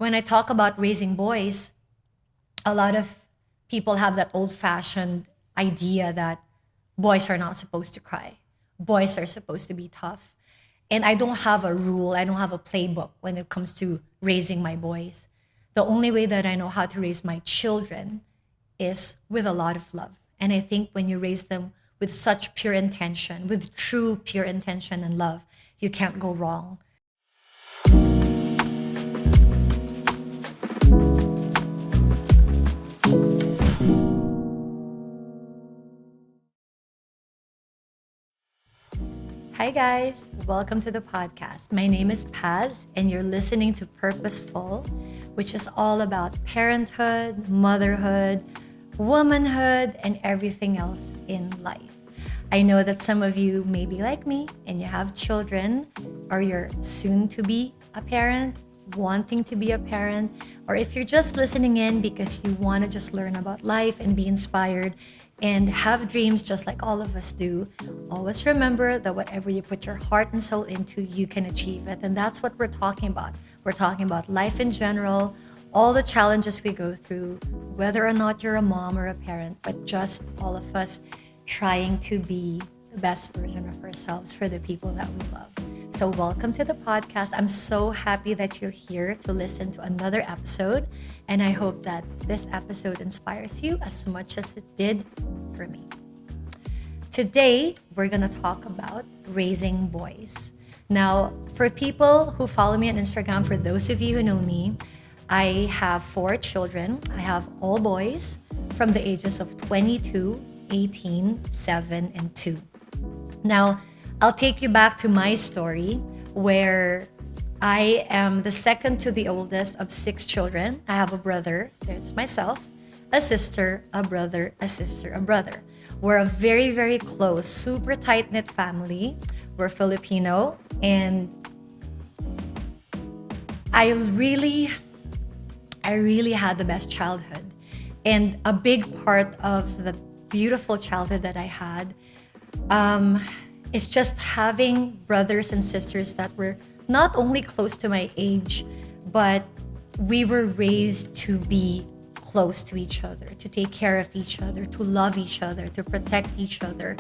when I talk about raising boys, a lot of people have that old-fashioned idea that boys are not supposed to cry. Boys are supposed to be tough. And I don't have a rule, I don't have a playbook when it comes to raising my boys. The only way that I know how to raise my children is with a lot of love. And I think when you raise them with such pure intention, with true pure intention and love, you can't go wrong. Hi guys, welcome to the podcast. My name is Paz and you're listening to Purposeful, which is all about parenthood, motherhood, womanhood, and everything else in life. I know that some of you may be like me and you have children, or you're soon to be a parent, wanting to be a parent, or if you're just listening in because you want to just learn about life and be inspired and have dreams just like all of us do. Always remember that whatever you put your heart and soul into, you can achieve it. And that's what we're talking about. We're talking about life in general, all the challenges we go through, whether or not you're a mom or a parent, but just all of us trying to be the best version of ourselves for the people that we love. So welcome to the podcast. I'm so happy that you're here to listen to another episode. And I hope that this episode inspires you as much as it did for me. Today, we're going to talk about raising boys. Now, for people who follow me on Instagram, for those of you who know me, I have 4 children. I have all boys from the ages of 22, 18, 7, and 2. Now, I'll take you back to my story where I am the second to the oldest of 6 children. I have a brother, there's myself, a sister, a brother, a sister, a brother. We're a very, very close, super tight-knit family. We're Filipino, and I really had the best childhood. And a big part of the beautiful childhood that I had is just having brothers and sisters that were not only close to my age, but we were raised to be close to each other, to take care of each other, to love each other, to protect each other,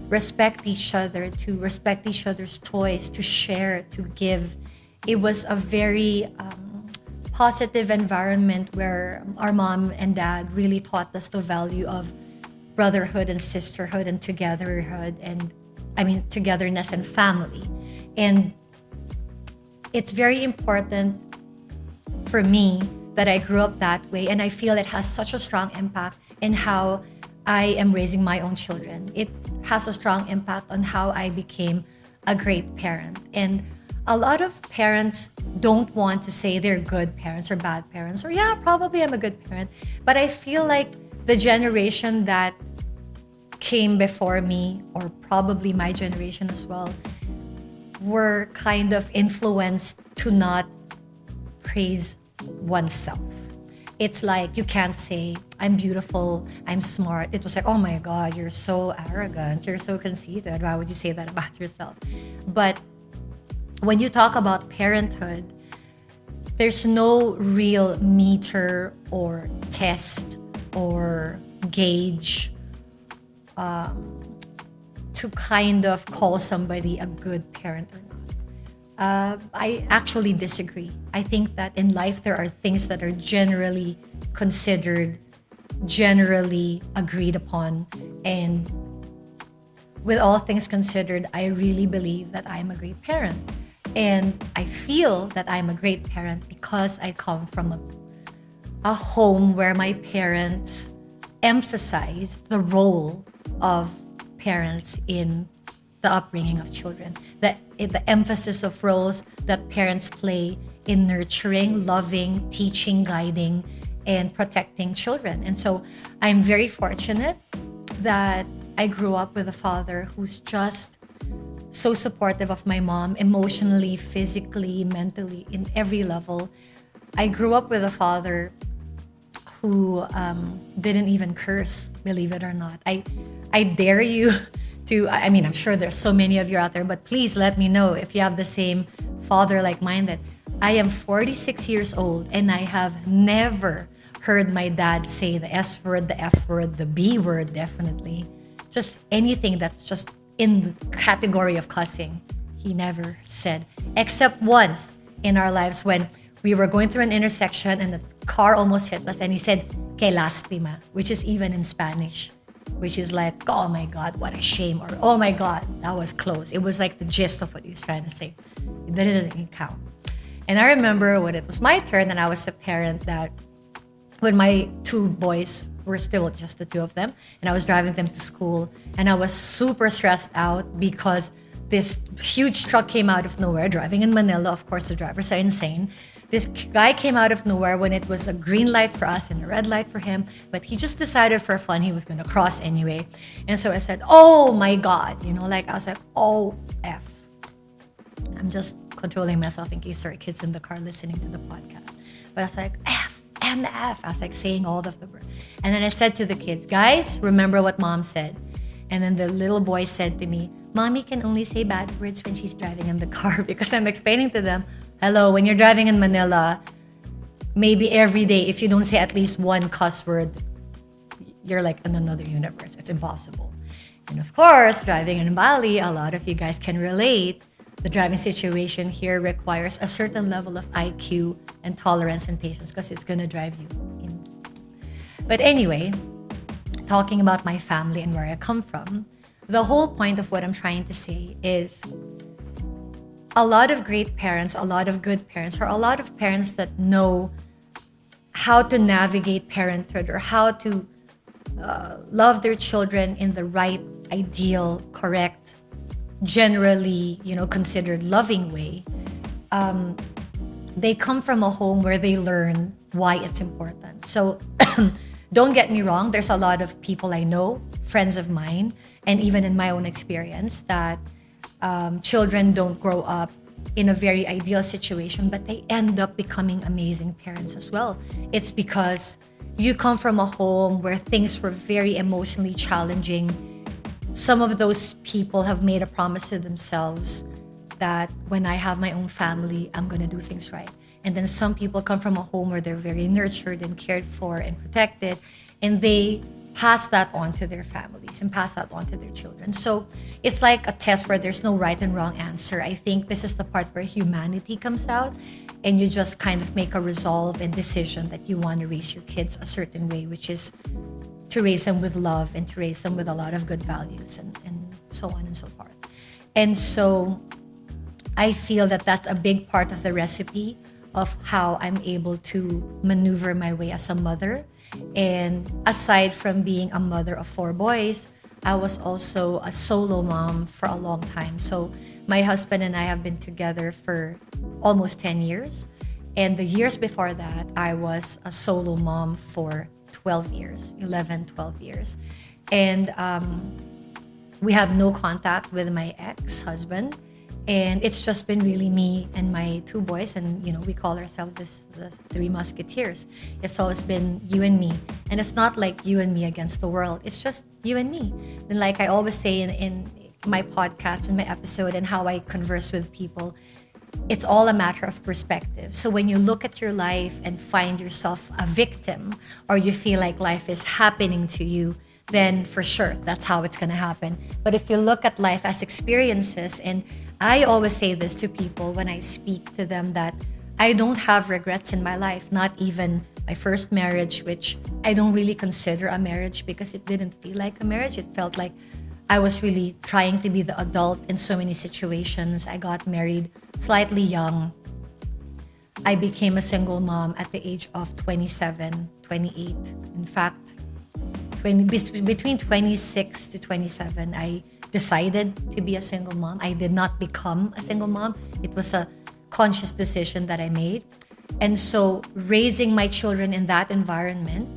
respect each other, to respect each other's toys, to share, to give. It was a very positive environment where our mom and dad really taught us the value of brotherhood and sisterhood and togetherness and family. And it's very important for me that I grew up that way, and I feel it has such a strong impact in how I am raising my own children. It has a strong impact on how I became a great parent. And a lot of parents don't want to say they're good parents or bad parents, or yeah, probably I'm a good parent. But I feel like the generation that came before me, or probably my generation as well, were kind of influenced to not praise oneself. It's like you can't say, I'm beautiful, I'm smart. It was like, oh my God, you're so arrogant, you're so conceited. Why would you say that about yourself? But when you talk about parenthood, there's no real meter or test or gauge to kind of call somebody a good parent or not. I actually disagree. I think that in life there are things that are generally considered, generally agreed upon, and with all things considered, I really believe that I'm a great parent. And I feel that I'm a great parent because I come from a home where my parents emphasized the role of parents in the upbringing of children, the emphasis of roles that parents play in nurturing, loving, teaching, guiding, and protecting children. And so I'm very fortunate that I grew up with a father who's just so supportive of my mom, emotionally, physically, mentally, in every level. I grew up with a father who didn't even curse, believe it or not. I dare you to, I'm sure there's so many of you out there, but please let me know if you have the same father like mine, that I am 46 years old and I have never heard my dad say the S word, the F word, the B word, definitely. Just anything that's just in the category of cussing. He never said, except once in our lives when we were going through an intersection and the car almost hit us and he said, "Que lastima," which is even in Spanish, which is like, "Oh my God, what a shame," or "Oh my God, that was close." It was like the gist of what he was trying to say. That it doesn't count. And I remember when it was my turn and I was a parent that when my two boys were still just the two of them and I was driving them to school and I was super stressed out because this huge truck came out of nowhere driving in Manila. Of course, the drivers are insane. This guy came out of nowhere when it was a green light for us and a red light for him, but he just decided for fun he was going to cross anyway. And so I said, "Oh my God," like I was like, "Oh F." I'm just controlling myself in case there are kids in the car listening to the podcast. But I was like, F, MF. I was like saying all of the words. And then I said to the kids, "Guys, remember what mom said." And then the little boy said to me, "Mommy can only say bad words when she's driving in the car," because I'm explaining to them, hello, when you're driving in Manila, maybe every day, if you don't say at least one cuss word, you're like in another universe. It's impossible. And of course, driving in Bali, a lot of you guys can relate. The driving situation here requires a certain level of IQ and tolerance and patience because it's going to drive you in. But anyway, talking about my family and where I come from, the whole point of what I'm trying to say is a lot of great parents, a lot of good parents, or a lot of parents that know how to navigate parenthood or how to love their children in the right, ideal, correct, generally, considered loving way. They come from a home where they learn why it's important. So don't get me wrong, there's a lot of people I know, friends of mine, and even in my own experience that children don't grow up in a very ideal situation, but they end up becoming amazing parents as well. It's because you come from a home where things were very emotionally challenging. Some of those people have made a promise to themselves that when I have my own family, I'm going to do things right. And then some people come from a home where they're very nurtured and cared for and protected, and they pass that on to their families and pass that on to their children. So it's like a test where there's no right and wrong answer. I think this is the part where humanity comes out and you just kind of make a resolve and decision that you want to raise your kids a certain way, which is to raise them with love and to raise them with a lot of good values and so on and so forth. And so I feel that that's a big part of the recipe of how I'm able to maneuver my way as a mother. And aside from being a mother of 4 boys, I was also a solo mom for a long time. So my husband and I have been together for almost 10 years. And the years before that, I was a solo mom for 12 years, 11, 12 years. And we have no contact with my ex-husband. And it's just been really me and my 2 boys. And, we call ourselves the 3 Musketeers. It's always been you and me. And it's not like you and me against the world. It's just you and me. And like I always say in my podcast, in my episode, and how I converse with people, it's all a matter of perspective. So when you look at your life and find yourself a victim, or you feel like life is happening to you, then for sure, that's how it's going to happen. But if you look at life as experiences, and I always say this to people when I speak to them, that I don't have regrets in my life, not even my first marriage, which I don't really consider a marriage because it didn't feel like a marriage. It felt like I was really trying to be the adult in so many situations. I got married slightly young. I became a single mom at the age of 27, 28. In fact, between 26 to 27, I decided to be a single mom. I did not become a single mom. It was a conscious decision that I made. And so raising my children in that environment,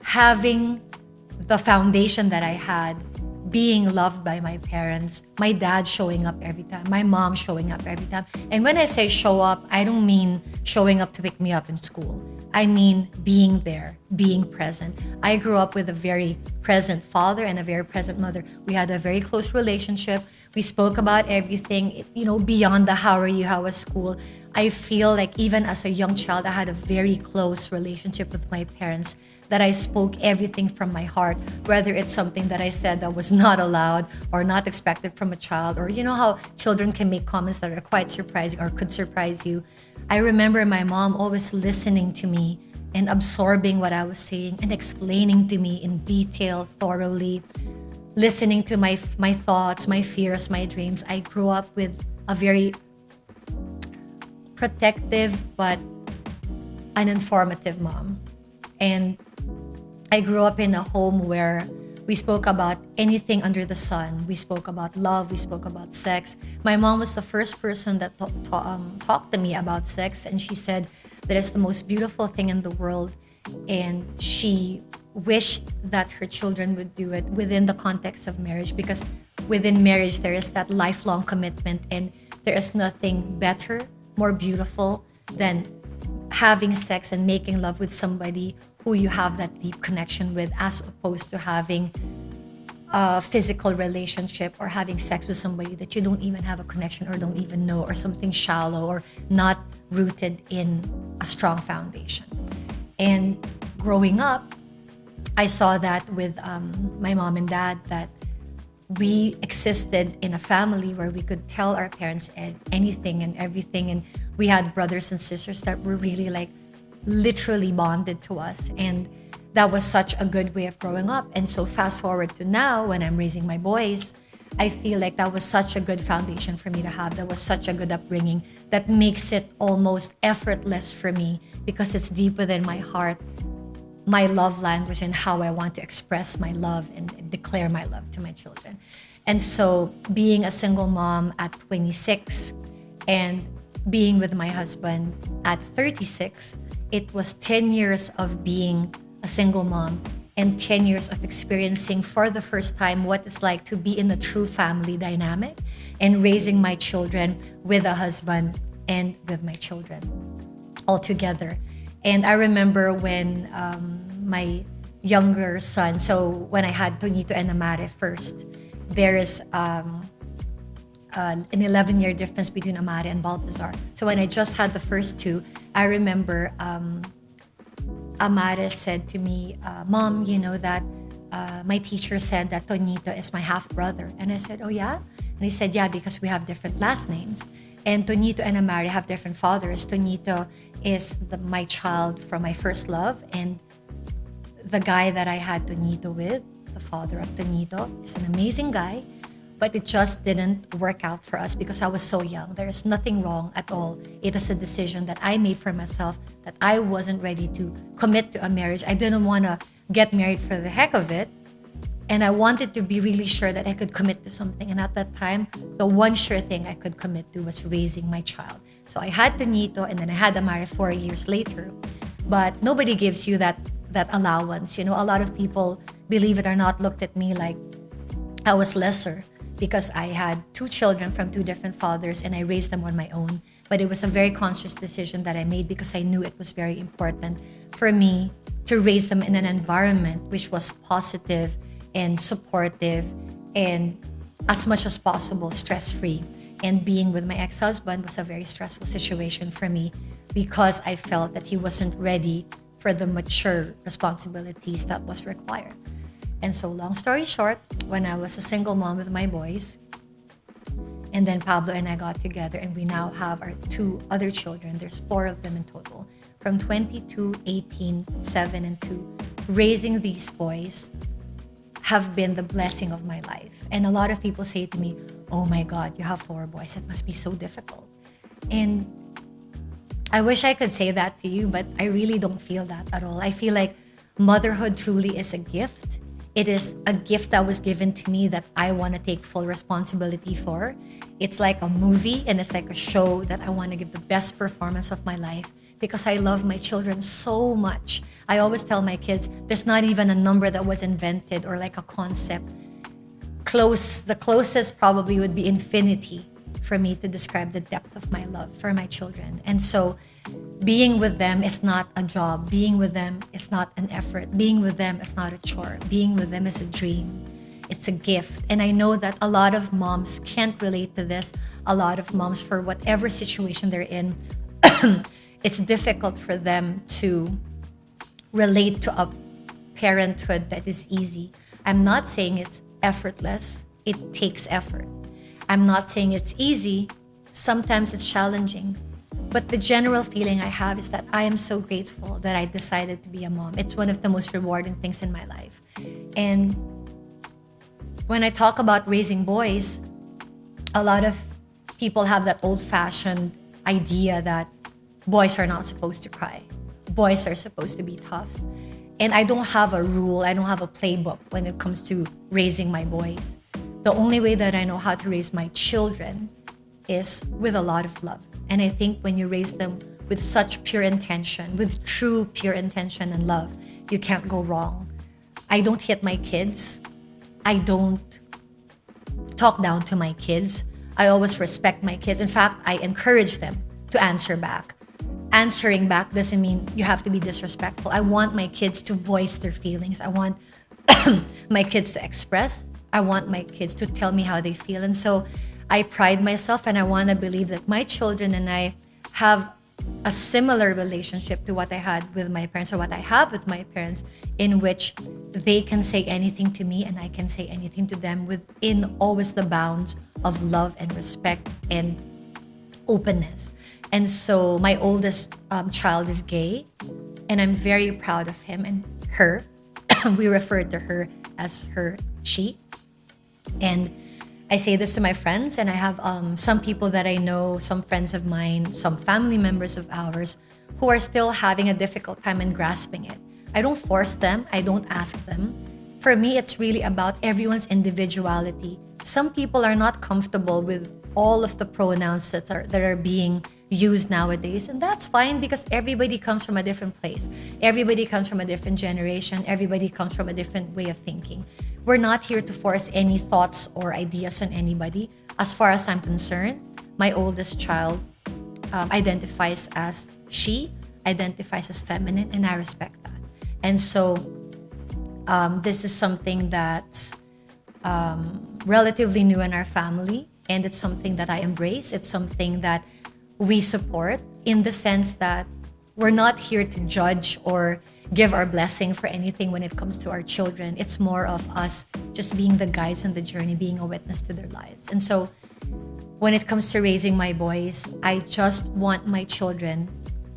having the foundation that I had, being loved by my parents, my dad showing up every time, my mom showing up every time. And when I say show up, I don't mean showing up to pick me up in school. I mean being there, being present. I grew up with a very present father and a very present mother. We had a very close relationship. We spoke about everything, beyond the how are you, how was school. I feel like even as a young child, I had a very close relationship with my parents, that I spoke everything from my heart, whether it's something that I said that was not allowed or not expected from a child, or you know how children can make comments that are quite surprising or could surprise you. I remember my mom always listening to me and absorbing what I was saying and explaining to me in detail, thoroughly, listening to my thoughts, my fears, my dreams. I grew up with a very protective but an informative mom. And I grew up in a home where we spoke about anything under the sun. We spoke about love. We spoke about sex. My mom was the first person that talked to me about sex, and she said that it's the most beautiful thing in the world, and she wished that her children would do it within the context of marriage, because within marriage there is that lifelong commitment, and there is nothing better, more beautiful than having sex and making love with somebody who you have that deep connection with, as opposed to having a physical relationship or having sex with somebody that you don't even have a connection or don't even know, or something shallow or not rooted in a strong foundation. And growing up, I saw that with my mom and dad, that we existed in a family where we could tell our parents anything and everything, and we had brothers and sisters that were really like literally bonded to us, and that was such a good way of growing up. And so fast forward to now, when I'm raising my boys, I feel like that was such a good foundation for me to have. That was such a good upbringing that makes it almost effortless for me, because it's deep within my heart, my love language, and how I want to express my love and declare my love to my children. And so being a single mom at 26 and being with my husband at 36, it was 10 years of being a single mom and 10 years of experiencing for the first time what it's like to be in a true family dynamic and raising my children with a husband and with my children all together. And I remember when my younger son, so when I had Tonito and Amare first, there is an 11-year difference between Amare and Baltazar. So when I just had the first two, I remember Amare said to me, Mom, you know that my teacher said that Tonito is my half-brother. And I said, oh yeah? And he said, yeah, because we have different last names. And Tonito and Amare have different fathers. Tonito is my child from my first love, and the guy that I had Tonito with, the father of Tonito, is an amazing guy, but it just didn't work out for us because I was so young. There is nothing wrong at all. It is a decision that I made for myself, that I wasn't ready to commit to a marriage. I didn't want to get married for the heck of it. And I wanted to be really sure that I could commit to something. And at that time, the one sure thing I could commit to was raising my child. So I had Tonito, and then I had Amare 4 years later. But nobody gives you that allowance. You know, a lot of people, believe it or not, looked at me like I was lesser because I had two children from two different fathers and I raised them on my own. But it was a very conscious decision that I made because I knew it was very important for me to raise them in an environment which was positive and supportive and as much as possible stress-free. And being with my ex-husband was a very stressful situation for me because I felt that he wasn't ready for the mature responsibilities that was required. And so long story short, when I was a single mom with my boys, and then Pablo and I got together, and we now have our two other children. There's 4 of them in total, from 22, 18, 7, and 2. Raising these boys have been the blessing of my life. And a lot of people say to me, oh my God, you have 4 boys. It must be so difficult. And I wish I could say that to you, but I really don't feel that at all. I feel like motherhood truly is a gift. It is a gift that was given to me that I want to take full responsibility for. It's like a movie and it's like a show that I want to give the best performance of my life because I love my children so much. I always tell my kids, there's not even a number that was invented or like a concept. The closest probably would be infinity for me to describe the depth of my love for my children. And so being with them is not a job. Being with them is not an effort. Being with them is not a chore. Being with them is a dream. It's a gift. And I know that a lot of moms can't relate to this. A lot of moms, for whatever situation they're in, it's difficult for them to relate to a parenthood that is easy. I'm not saying it's effortless. It takes effort. I'm not saying it's easy. Sometimes it's challenging. But the general feeling I have is that I am so grateful that I decided to be a mom. It's one of the most rewarding things in my life. And when I talk about raising boys, a lot of people have that old-fashioned idea that boys are not supposed to cry. Boys are supposed to be tough. And I don't have a rule, I don't have a playbook when it comes to raising my boys. The only way that I know how to raise my children is with a lot of love. And I think when you raise them with such pure intention, with true pure intention and love, you can't go wrong. I don't hit my kids. I don't talk down to my kids. I always respect my kids. In fact, I encourage them to answer back. Answering back doesn't mean you have to be disrespectful. I want my kids to voice their feelings. I want my kids to express. I want my kids to tell me how they feel. And so I pride myself, and I want to believe that my children and I have a similar relationship to what I had with my parents, or what I have with my parents, in which they can say anything to me and I can say anything to them within always the bounds of love and respect and openness. And so my oldest child is gay, and I'm very proud of him and her. We refer to her as her, she. And I say this to my friends, and I have some people that I know, some friends of mine, some family members of ours, who are still having a difficult time in grasping it. I don't force them. I don't ask them. For me, it's really about everyone's individuality. Some people are not comfortable with all of the pronouns that are being used nowadays, and that's fine, because everybody comes from a different place. Everybody comes from a different generation. Everybody comes from a different way of thinking. We're not here to force any thoughts or ideas on anybody. As far as I'm concerned, my oldest child identifies as she, identifies as feminine, and I respect that. And so this is something that's relatively new in our family, and it's something that I embrace. It's something that we support, in the sense that we're not here to judge or give our blessing for anything when it comes to our children. It's more of us just being the guides on the journey, being a witness to their lives. And so when it comes to raising my boys, I just want my children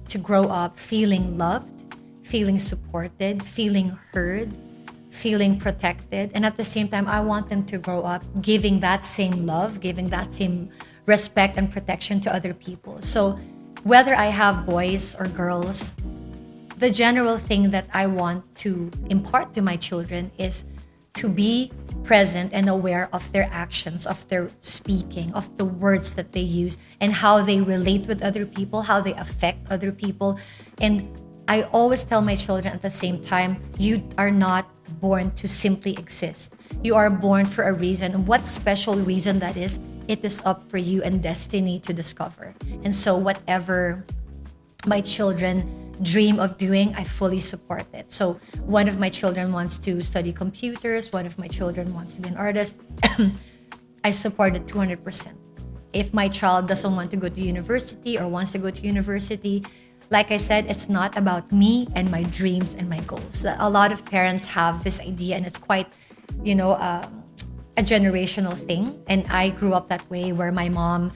to grow up feeling loved, feeling supported, feeling heard, feeling protected. And at the same time, I want them to grow up giving that same love, giving that same respect and protection to other people. So whether I have boys or girls, the general thing that I want to impart to my children is to be present and aware of their actions, of their speaking, of the words that they use, and how they relate with other people, how they affect other people. And I always tell my children at the same time, you are not born to simply exist. You are born for a reason. What special reason that is, it is up for you and destiny to discover. And so whatever my children dream of doing, I fully support it. So one of my children wants to study computers, one of my children wants to be an artist. I support it 200%. If my child doesn't want to go to university or wants to go to university, like I said, it's not about me and my dreams and my goals. A lot of parents have this idea, and it's quite, a generational thing. And I grew up that way, where my mom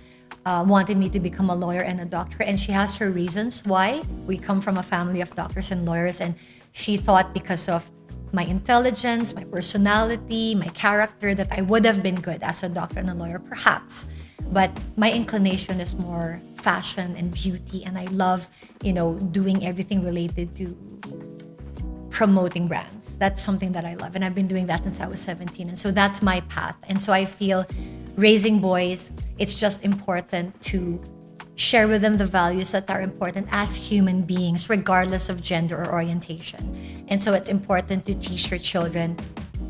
wanted me to become a lawyer and a doctor, and she has her reasons why. We come from a family of doctors and lawyers, and she thought because of my intelligence, my personality, my character, that I would have been good as a doctor and a lawyer, perhaps. But my inclination is more fashion and beauty, and I love, doing everything related to promoting brands. That's something that I love, and I've been doing that since I was 17, and so that's my path. And so I feel raising boys, it's just important to share with them the values that are important as human beings, regardless of gender or orientation. And so it's important to teach your children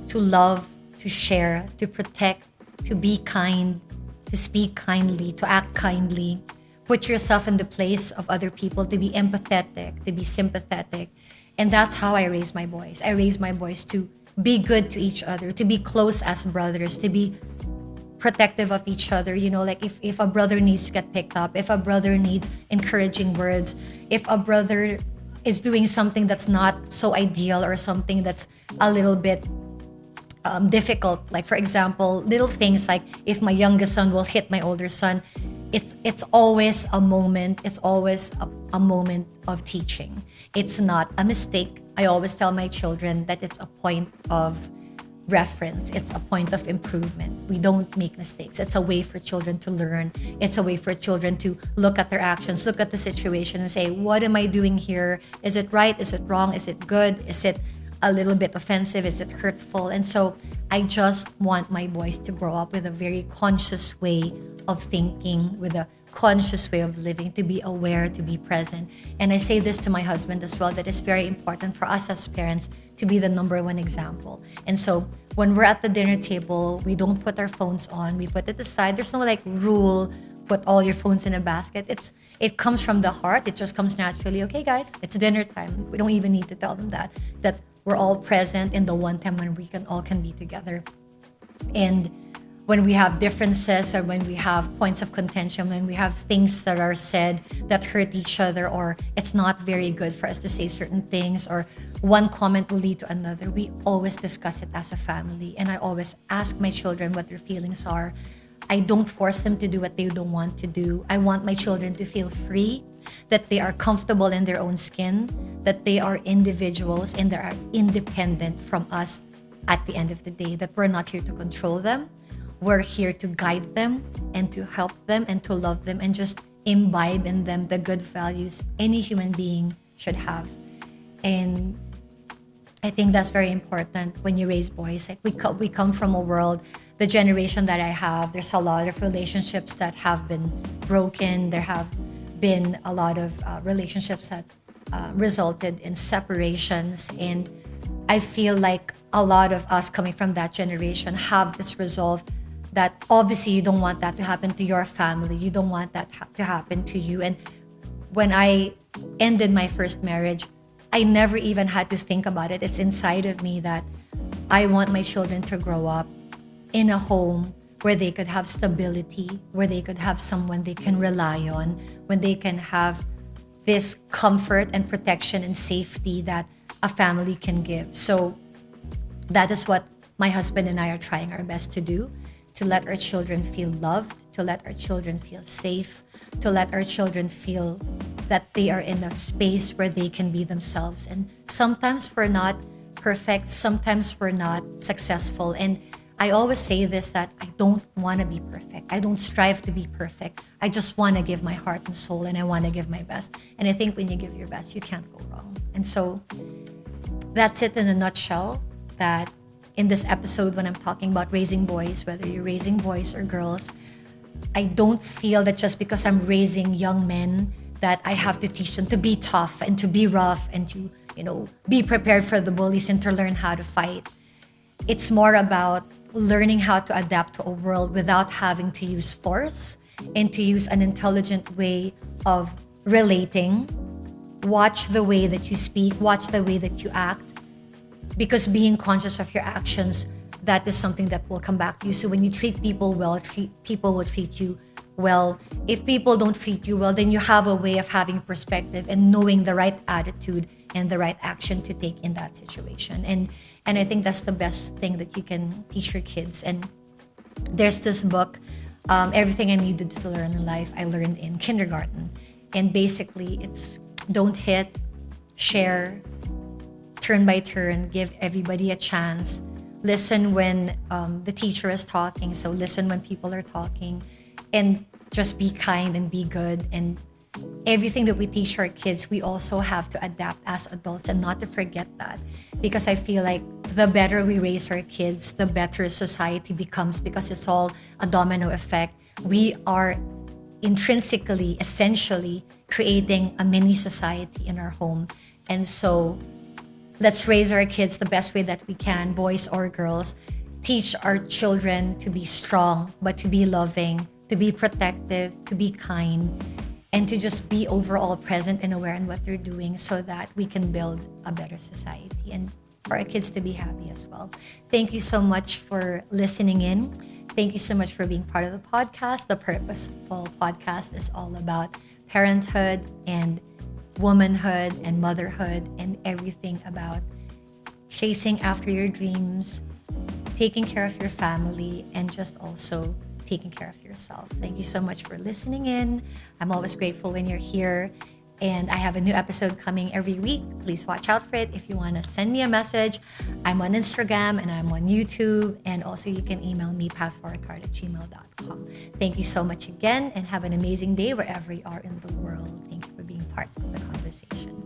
to love, to share, to protect, to be kind, to speak kindly, to act kindly, put yourself in the place of other people, to be empathetic, to be sympathetic. And that's how I raise my boys. I raise my boys to be good to each other, to be close as brothers, to be protective of each other. Like if a brother needs to get picked up, if a brother needs encouraging words, if a brother is doing something that's not so ideal or something that's a little bit difficult, like for example, little things like if my youngest son will hit my older son, it's always a moment. It's always a moment of teaching. It's not a mistake. I always tell my children that it's a point of reference. It's a point of improvement. We don't make mistakes. It's a way for children to learn. It's a way for children to look at their actions, look at the situation and say, what am I doing here? Is it right? Is it wrong? Is it good? Is it a little bit offensive? Is it hurtful? And so I just want my boys to grow up with a very conscious way of thinking, with a conscious way of living, to be aware, to be present. And I say this to my husband as well, that it's very important for us as parents to be the number one example. And so when we're at the dinner table, we don't put our phones on, we put it aside. There's no like rule, put all your phones in a basket. It comes from the heart. It just comes naturally. Okay, guys, it's dinner time. We don't even need to tell them that we're all present in the one time when we all can be together. And when we have differences, or when we have points of contention, when we have things that are said that hurt each other, or it's not very good for us to say certain things, or one comment will lead to another, we always discuss it as a family. And I always ask my children what their feelings are. I don't force them to do what they don't want to do. I want my children to feel free, that they are comfortable in their own skin, that they are individuals and they are independent from us at the end of the day, that we're not here to control them. We're here to guide them and to help them and to love them and just imbibe in them the good values any human being should have. And I think that's very important when you raise boys. Like we come from a world, the generation that I have, there's a lot of relationships that have been broken. There have been a lot of relationships that resulted in separations. And I feel like a lot of us coming from that generation have this resolve that obviously you don't want that to happen to your family. You don't want that to happen to you. And when I ended my first marriage, I never even had to think about it. It's inside of me that I want my children to grow up in a home where they could have stability, where they could have someone they can rely on, when they can have this comfort and protection and safety that a family can give. So that is what my husband and I are trying our best to do, to let our children feel loved, to let our children feel safe, to let our children feel that they are in a space where they can be themselves. And sometimes we're not perfect, sometimes we're not successful. And I always say this, that I don't want to be perfect. I don't strive to be perfect. I just want to give my heart and soul, and I want to give my best. And I think when you give your best, you can't go wrong. And so that's it in a nutshell, that in this episode, when I'm talking about raising boys, whether you're raising boys or girls, I don't feel that just because I'm raising young men that I have to teach them to be tough and to be rough and to, be prepared for the bullies and to learn how to fight. It's more about learning how to adapt to a world without having to use force, and to use an intelligent way of relating. Watch the way that you speak, watch the way that you act, because being conscious of your actions, that is something that will come back to you. So when you treat people well, people will treat you well. If people don't treat you well, then you have a way of having perspective and knowing the right attitude and the right action to take in that situation. And I think that's the best thing that you can teach your kids. And there's this book, Everything I Needed to Learn in Life, I learned in kindergarten. And basically, it's don't hit, share, turn by turn, give everybody a chance. Listen when the teacher is talking. So listen when people are talking. And just be kind and be good. And everything that we teach our kids, we also have to adapt as adults, and not to forget that. Because I feel like the better we raise our kids, the better society becomes, because it's all a domino effect. We are intrinsically, essentially creating a mini society in our home. And so let's raise our kids the best way that we can, boys or girls. Teach our children to be strong, but to be loving, to be protective, to be kind, and to just be overall present and aware in what they're doing, so that we can build a better society. And for our kids to be happy as well. Thank you so much for listening in. Thank you so much for being part of the podcast. The Purposeful Podcast is all about parenthood and womanhood and motherhood and everything about chasing after your dreams, taking care of your family, and just also taking care of yourself. Thank you so much for listening in. I'm always grateful when you're here. And I have a new episode coming every week. Please watch out for it. If you want to send me a message, I'm on Instagram and I'm on YouTube. And also you can email me, pathforwardcard@gmail.com. Thank you so much again and have an amazing day wherever you are in the world. Thank you for being part of the conversation.